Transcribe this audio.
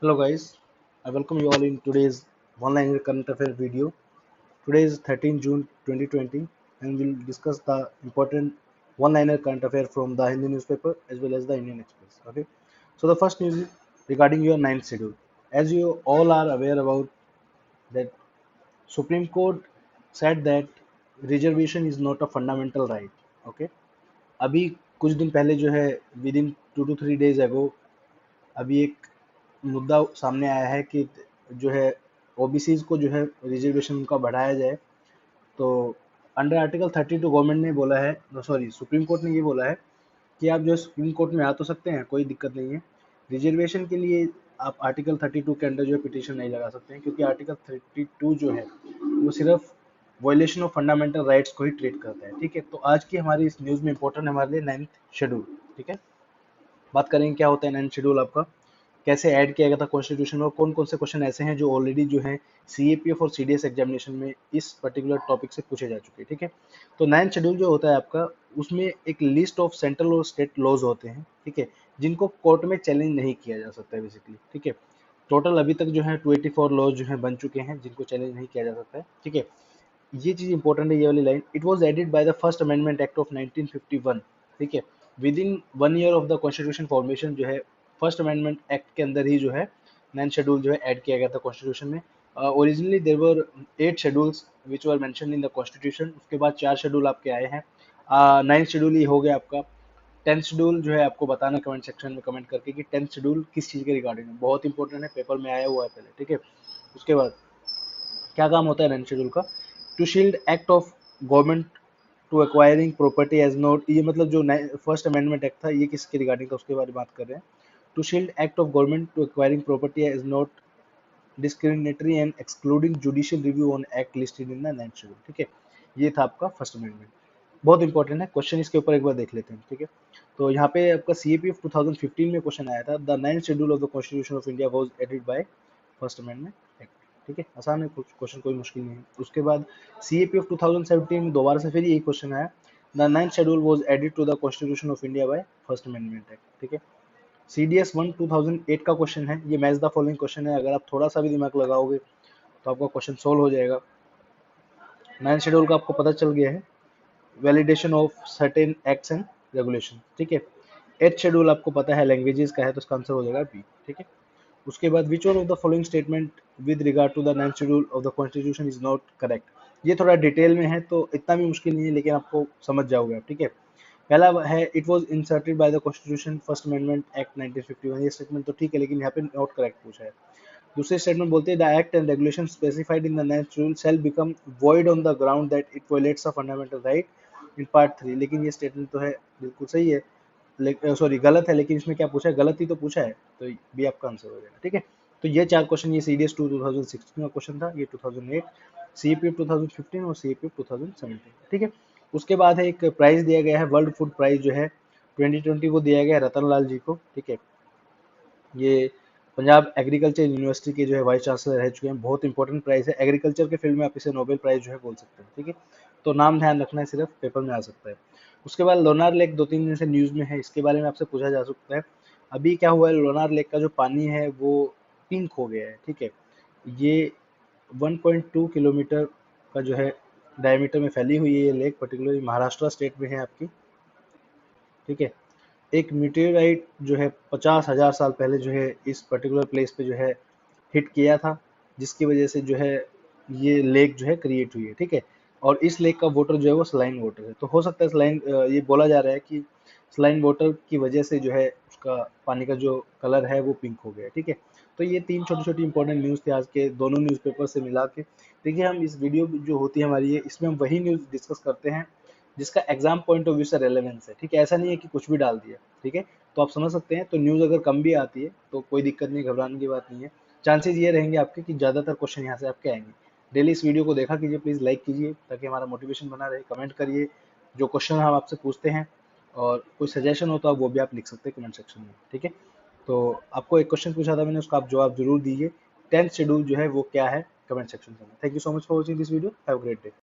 Hello guys, I welcome you all in today's one-liner current affair video. Today is 13 June 2020 and we'll discuss the important one-liner current affair from the Hindi newspaper as well as the Indian Express. Okay, so the first news is regarding your ninth schedule. As you all are aware about that Supreme Court said that reservation is not a fundamental right. Okay, अभी कुछ दिन पहले जो है within 2 to 3 days ago अभी एक मुद्दा सामने आया है कि जो है ओबीसीज को जो है रिजर्वेशन उनका बढ़ाया जाए। तो अंडर आर्टिकल 32 गवर्नमेंट ने बोला है, सॉरी सुप्रीम कोर्ट ने ये बोला है कि आप जो है सुप्रीम कोर्ट में आ तो सकते हैं, कोई दिक्कत नहीं है। रिजर्वेशन के लिए आप आर्टिकल 32 के अंडर जो है पिटीशन नहीं लगा सकते हैं, क्योंकि आर्टिकल 32 जो है वो सिर्फ वायलेशन ऑफ फंडामेंटल राइट्स को ही ट्रीट करता है। ठीक है, तो आज की हमारी इस न्यूज़ में इंपॉर्टेंट हमारे लिए नाइन्थ शेड्यूल। ठीक है, बात करेंगे क्या होता है नाइन्थ शेड्यूल आपका, कैसे ऐड किया गया था कॉन्स्टिट्यूशन में, और कौन कौन से क्वेश्चन ऐसे हैं जो ऑलरेडी जो है सीएपीएफ और सीडीएस एग्जामिनेशन में इस पर्टिकुलर टॉपिक से पूछे जा चुके हैं। ठीक है, तो नाइन्थ शेड्यूल जो होता है आपका, उसमें एक लिस्ट ऑफ सेंट्रल और स्टेट लॉज होते हैं। ठीक है, जिनको कोर्ट में चैलेंज नहीं किया जा सकता है बेसिकली। ठीक है, टोटल अभी तक जो है 284 लॉज जो है बन चुके हैं जिनको चैलेंज नहीं किया जा सकता है। ठीक है, ये चीज इंपॉर्टेंट है, ये वाली line, it was added by the first amendment act of 1951। ठीक है, within 1 year of the constitution formation जो है फर्स्ट अमेंडमेंट एक्ट के अंदर ही जो है नाइन शेड्यूल जो है ऐड किया गया था कॉन्स्टिट्यूशन में। Originally there were 8 schedules which were mentioned in the constitution, उसके बाद 4 शेड्यूल आपके आए हैं। नाइन्थ शेड्यूल ये हो गया आपका। टेंथ शेड्यूल जो है आपको बताना कमेंट सेक्शन में कमेंट करके कि टेंथ शेड्यूल किस चीज़ के रिगार्डिंग है, बहुत इंपॉर्टेंट है, पेपर में आया हुआ है पहले। ठीक है, उसके बाद क्या काम होता है नाइन्थ शेड्यूल का, to shield act of government to acquiring property as not, ये मतलब जो फर्स्ट अमेंडमेंट एक्ट था ये किसके रिगार्डिंग था उसके बारे में बात कर रहे हैं। To shield act of government to acquiring property as not discriminatory and excluding judicial review on act listed in the ninth schedule. ठीक है, ये था आपका फर्स्ट अमेंडमेंट, बहुत इंपॉर्टेंट है, क्वेश्चन इसके ऊपर एक बार देख लेते हैं। ठीक है, तो यहाँ पे आपका सीएपीएफ 2015 में क्वेश्चन आया था, the ninth schedule of the constitution of India was added by first amendment act. ठीक है, आसान है, कुछ क्वेश्चन कोई मुश्किल नहीं है। उसके बाद सीएपीएफ 2017 में दोबारा से फिर यही क्वेश्चन आया, the ninth schedule was added to the constitution of India by first amendment act. ठीक है, सीडीएस 1 2008 का क्वेश्चन है, ये मैच द फॉलोइंग क्वेश्चन है, अगर आप थोड़ा सा भी दिमाग लगाओगे तो आपका क्वेश्चन सोल्व हो जाएगा। नाइन्थ शेड्यूल का आपको पता चल गया है, validation of certain acts and regulation. ठीक है, एथ शेड्यूल आपको पता है लैंग्वेजेस का है, तो इसका आंसर हो जाएगा बी। ठीक है, उसके बाद which one of the following statement with regard to the ninth schedule of the constitution is not correct, ये थोड़ा डिटेल में है तो इतना भी मुश्किल नहीं है, लेकिन आपको समझ जाओगे आप। ठीक है, पहला है it was inserted by the constitution first amendment act 1951, ये स्टेटमेंट तो ठीक है, लेकिन यहाँ पे नॉट करेक्ट पूछा है। दूसरे स्टेटमेंट बोलते हैं the act and regulation specified in the ninth schedule shell become void on the ground that it violets a fundamental right in part 3, लेकिन ये स्टेटमेंट तो है बिल्कुल सही है, सॉरी गलत है, लेकिन इसमें क्या पूछा है, गलत ही तो पूछा है, तो बी आपका आंसर हो जाएगा। ठीक है, तो ये 4 क्वेश्चन, ये सीडीएस 2 2016 का क्वेश्चन था, ये 2008, सीपीएफ 2015 और सीपीएफ 2017। ठीक है, उसके बाद है एक प्राइज दिया गया है, वर्ल्ड फूड प्राइज जो है 2020 को दिया गया है रतन लाल जी को। ठीक है, ये पंजाब एग्रीकल्चर यूनिवर्सिटी के जो है वाइस चांसलर रह चुके हैं, बहुत इंपॉर्टेंट प्राइज है एग्रीकल्चर के फील्ड में, आप इसे नोबेल प्राइज जो है बोल सकते हैं। ठीक है, तो नाम ध्यान रखना है, सिर्फ पेपर में आ सकता है। उसके बाद लोनार लेक 2-3 दिन से न्यूज़ में है, इसके बारे में आपसे पूछा जा सकता है। अभी क्या हुआ है, लोनार लेक का जो पानी है वो पिंक हो गया है। ठीक है, ये 1.2 किलोमीटर का जो है डायमीटर में फैली हुई है ये लेक, पर्टिकुलरली महाराष्ट्र स्टेट में है आपकी। ठीक है, एक मीटेराइट जो है 50,000 साल पहले जो है इस पर्टिकुलर प्लेस पे जो है हिट किया था, जिसकी वजह से जो है ये लेक जो है क्रिएट हुई है। ठीक है, और इस लेक का वाटर जो है वो सलाइन वाटर है, तो हो सकता है सलाइन, ये बोला जा रहा है कि सलाइन वाटर की वजह से जो है उसका पानी का जो कलर है वो पिंक हो गया। ठीक है, तो ये 3 छोटी छोटी इंपॉर्टेंट न्यूज़ थे आज के, दोनों न्यूज़पेपर से मिला के। देखिए, हम इस वीडियो जो होती है हमारी, ये इसमें हम वही न्यूज़ डिस्कस करते हैं जिसका एग्जाम पॉइंट ऑफ व्यू से रेलेवेंस है। ठीक है, ऐसा नहीं है कि कुछ भी डाल दिया। ठीक है, तो आप समझ सकते हैं, तो न्यूज़ अगर कम भी आती है तो कोई दिक्कत नहीं, घबराने की बात नहीं है। चांसेस ये रहेंगे आपके कि ज़्यादातर क्वेश्चन यहाँ से आपके आएंगे। डेली इस वीडियो को देखा कीजिए, प्लीज़ लाइक कीजिए ताकि हमारा मोटिवेशन बना रहे, कमेंट करिए जो क्वेश्चन हम आपसे पूछते हैं, और कोई सजेशन हो तो आप वो भी आप लिख सकते हैं कमेंट सेक्शन में। ठीक है, तो आपको एक क्वेश्चन पूछा था मैंने, उसका आप जवाब जरूर दीजिए। टेंथ शेड्यूल जो है वो क्या है, कमेंट सेक्शन में। Thank you so much for watching this video, have a great day.